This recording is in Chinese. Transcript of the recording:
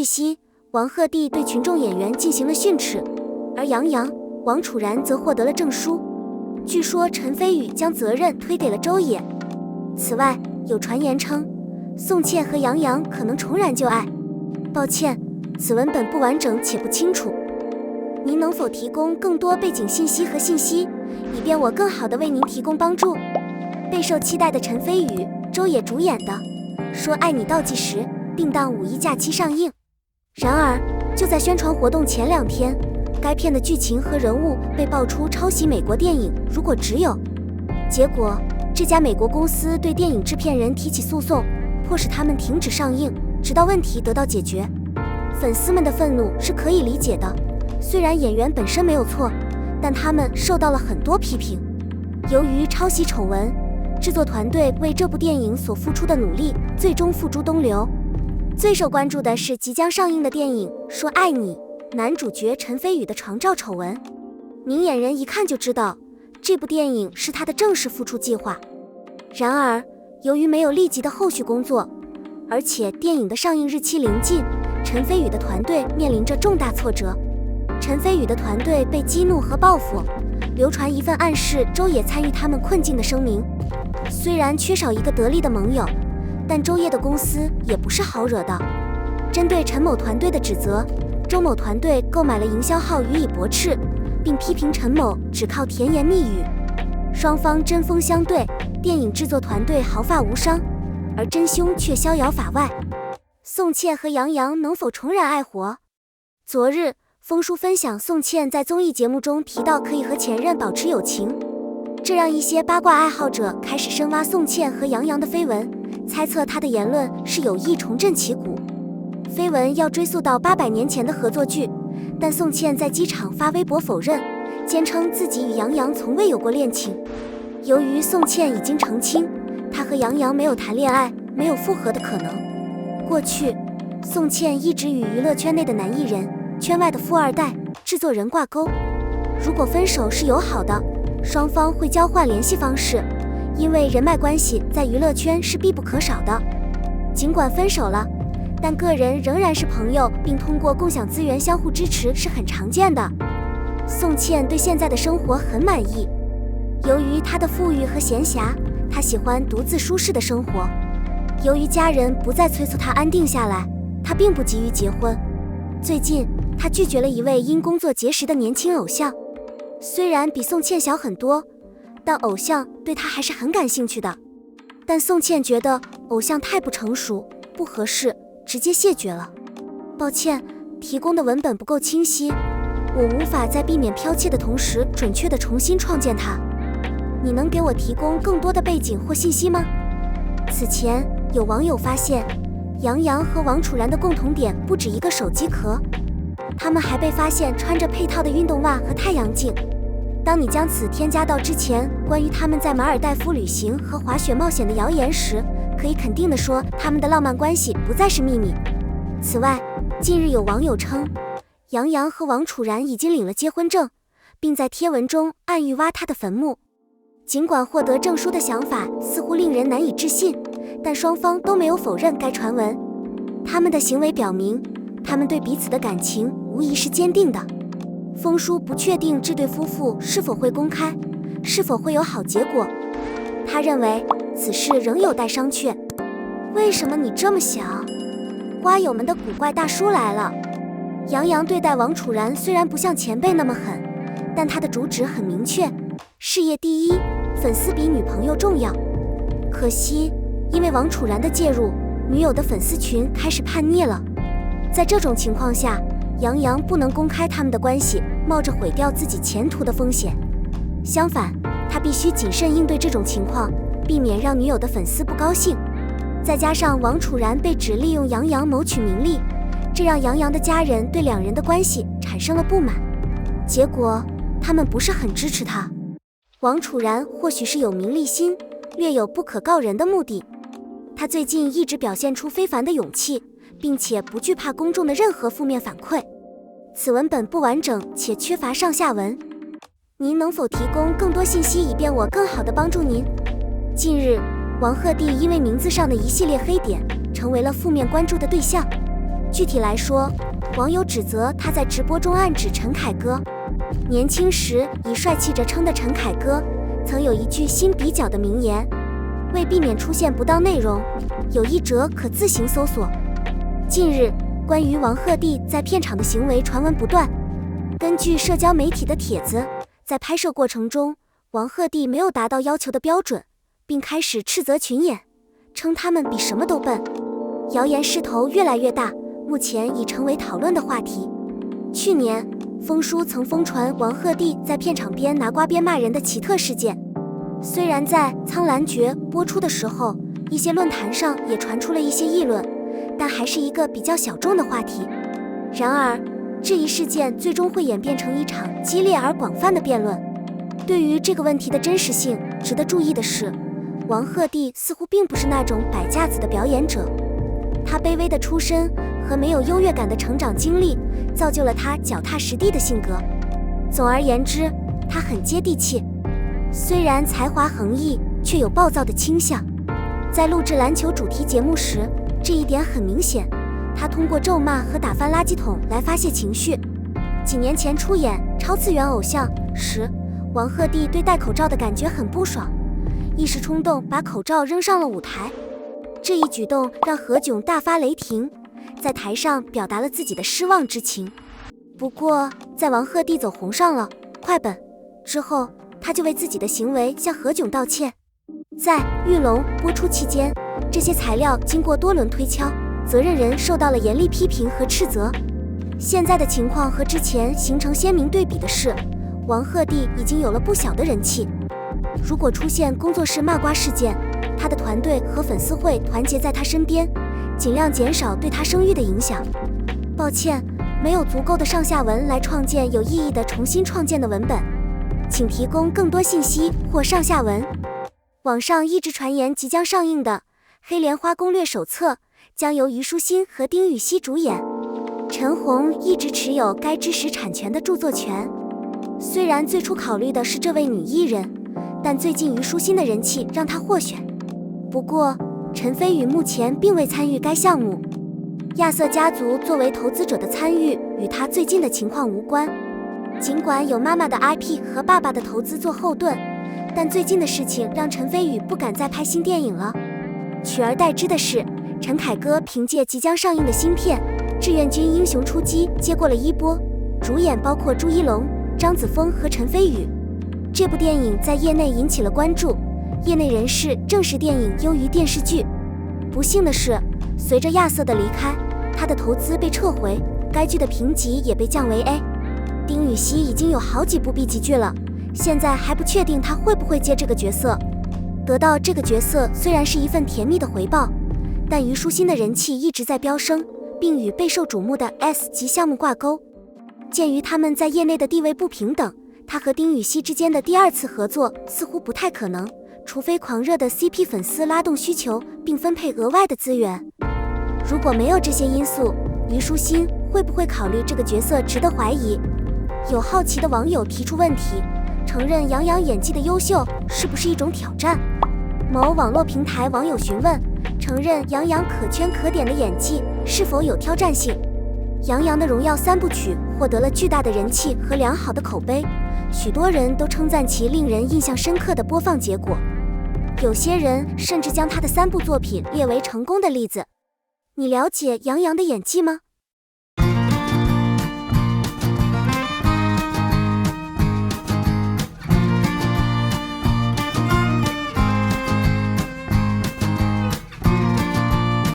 据悉，王鹤棣对群众演员进行了训斥，而杨洋、王楚然则获得了证书。据说陈飞宇将责任推给了周也。此外，有传言称宋茜和杨洋可能重燃旧爱。抱歉，此文本不完整且不清楚，您能否提供更多背景信息和信息，以便我更好地为您提供帮助？备受期待的陈飞宇、周也主演的《说爱你》倒计时定档5·1假期上映。然而，就在宣传活动前2天，该片的剧情和人物被爆出抄袭美国电影《如果只有》。结果，这家美国公司对电影制片人提起诉讼，迫使他们停止上映，直到问题得到解决。粉丝们的愤怒是可以理解的，虽然演员本身没有错，但他们受到了很多批评。由于抄袭丑闻，制作团队为这部电影所付出的努力最终付诸东流。最受关注的是即将上映的电影《说爱你》，男主角陈飞宇的床照丑闻。明眼人一看就知道，这部电影是他的正式复出计划。然而，由于没有立即的后续工作，而且电影的上映日期临近，陈飞宇的团队面临着重大挫折。陈飞宇的团队被激怒和报复，流传一份暗示周也参与他们困境的声明。虽然缺少一个得力的盟友，但周也的公司也不是好惹的。针对陈某团队的指责，周某团队购买了营销号予以驳斥，并批评陈某只靠甜言蜜语。双方针锋相对，电影制作团队毫发无伤，而真凶却逍遥法外。宋茜和杨洋能否重燃爱火？昨日，风叔分享宋茜在综艺节目中提到可以和前任保持友情，这让一些八卦爱好者开始深挖宋茜和杨洋的绯闻，猜测他的言论是有意重振旗鼓。绯闻要追溯到800年前的合作剧，但宋茜在机场发微博否认，坚称自己与杨洋从未有过恋情。由于宋茜已经澄清，她和杨洋没有谈恋爱，没有复合的可能。过去，宋茜一直与娱乐圈内的男艺人、圈外的富二代、制作人挂钩。如果分手是友好的，双方会交换联系方式，因为人脉关系在娱乐圈是必不可少的。尽管分手了，但个人仍然是朋友，并通过共享资源相互支持是很常见的。宋茜对现在的生活很满意，由于她的富裕和闲暇，她喜欢独自舒适的生活。由于家人不再催促她安定下来，她并不急于结婚。最近，她拒绝了一位因工作结识的年轻偶像，虽然比宋茜小很多，但偶像对她还是很感兴趣的。但宋茜觉得偶像太不成熟，不合适，直接谢绝了。抱歉，提供的文本不够清晰，我无法在避免剽窃的同时准确地重新创建它。你能给我提供更多的背景或信息吗？此前，有网友发现，杨洋和王楚然的共同点不止一个手机壳，他们还被发现穿着配套的运动袜和太阳镜。当你将此添加到之前关于他们在马尔代夫旅行和滑雪冒险的谣言时，可以肯定地说，他们的浪漫关系不再是秘密。此外，近日有网友称，杨洋和王楚然已经领了结婚证，并在贴文中暗喻挖他的坟墓。尽管获得证书的想法似乎令人难以置信，但双方都没有否认该传闻。他们的行为表明，他们对彼此的感情无疑是坚定的。风叔不确定这对夫妇是否会公开，是否会有好结果。他认为此事仍有待商榷。为什么你这么想？瓜友们的古怪大叔来了。杨洋对待王楚然虽然不像前辈那么狠，但他的主旨很明确，事业第一，粉丝比女朋友重要。可惜，因为王楚然的介入，女友的粉丝群开始叛逆了。在这种情况下，杨洋不能公开他们的关系，冒着毁掉自己前途的风险。相反，他必须谨慎应对这种情况，避免让女友的粉丝不高兴。再加上王楚然被指利用杨洋谋取名利，这让杨洋的家人对两人的关系产生了不满。结果，他们不是很支持他。王楚然或许是有名利心，略有不可告人的目的。他最近一直表现出非凡的勇气，并且不惧怕公众的任何负面反馈。此文本不完整且缺乏上下文，您能否提供更多信息，以便我更好地帮助您？近日，王鹤棣因为名字上的一系列黑点，成为了负面关注的对象。具体来说，网友指责他在直播中暗指陈凯歌。年轻时以帅气着称的陈凯歌，曾有一句新比较的名言，为避免出现不当内容，有意者可自行搜索。近日，关于王鹤棣在片场的行为传闻不断。根据社交媒体的帖子，在拍摄过程中，王鹤棣没有达到要求的标准，并开始斥责群演，称他们比什么都笨。谣言势头越来越大，目前已成为讨论的话题。去年，风叔曾疯传王鹤棣在片场边拿瓜边骂人的奇特事件。虽然在《苍兰诀》播出的时候，一些论坛上也传出了一些议论，但还是一个比较小众的话题。然而，这一事件最终会演变成一场激烈而广泛的辩论。对于这个问题的真实性，值得注意的是，王鹤棣似乎并不是那种摆架子的表演者。他卑微的出身和没有优越感的成长经历，造就了他脚踏实地的性格。总而言之，他很接地气，虽然才华横溢，却有暴躁的倾向。在录制篮球主题节目时，这一点很明显。他通过咒骂和打翻垃圾桶来发泄情绪。几年前出演《超次元偶像》时，王鹤棣对戴口罩的感觉很不爽，一时冲动把口罩扔上了舞台。这一举动让何炅大发雷霆，在台上表达了自己的失望之情。不过，在王鹤棣走红上了快本之后，他就为自己的行为向何炅道歉。在《玉龙》播出期间，这些材料经过多轮推敲，责任人受到了严厉批评和斥责。现在的情况和之前形成鲜明对比的是，王鹤棣已经有了不小的人气。如果出现工作室骂瓜事件，他的团队和粉丝会团结在他身边，尽量减少对他声誉的影响。抱歉，没有足够的上下文来创建有意义的重新创建的文本，请提供更多信息或上下文。网上一直传言即将上映的《黑莲花攻略手册》将由虞书欣和丁禹兮主演。陈红一直持有该知识产权的著作权。虽然最初考虑的是这位女艺人，但最近虞书欣的人气让她获选。不过，陈飞宇目前并未参与该项目。亚瑟家族作为投资者的参与与他最近的情况无关。尽管有妈妈的 IP 和爸爸的投资做后盾，但最近的事情让陈飞宇不敢再拍新电影了。取而代之的是，陈凯歌凭借即将上映的新片《志愿军英雄出击》接过了衣钵，主演包括朱一龙、张子枫和陈飞宇。这部电影在业内引起了关注，业内人士证实电影优于电视剧。不幸的是，随着亚瑟的离开，他的投资被撤回，该剧的评级也被降为 A。 丁禹兮已经有好几部 B 级剧了，现在还不确定他会不会接这个角色。得到这个角色虽然是一份甜蜜的回报，但虞书欣的人气一直在飙升，并与备受瞩目的 S 级项目挂钩。鉴于他们在业内的地位不平等，他和丁禹兮之间的第二次合作似乎不太可能，除非狂热的 CP 粉丝拉动需求并分配额外的资源。如果没有这些因素，虞书欣会不会考虑这个角色值得怀疑。有好奇的网友提出问题，承认杨洋演技的优秀是不是一种挑战？某网络平台网友询问，承认杨洋可圈可点的演技是否有挑战性。杨洋的荣耀三部曲获得了巨大的人气和良好的口碑，许多人都称赞其令人印象深刻的播放结果，有些人甚至将他的3部作品列为成功的例子。你了解杨洋的演技吗？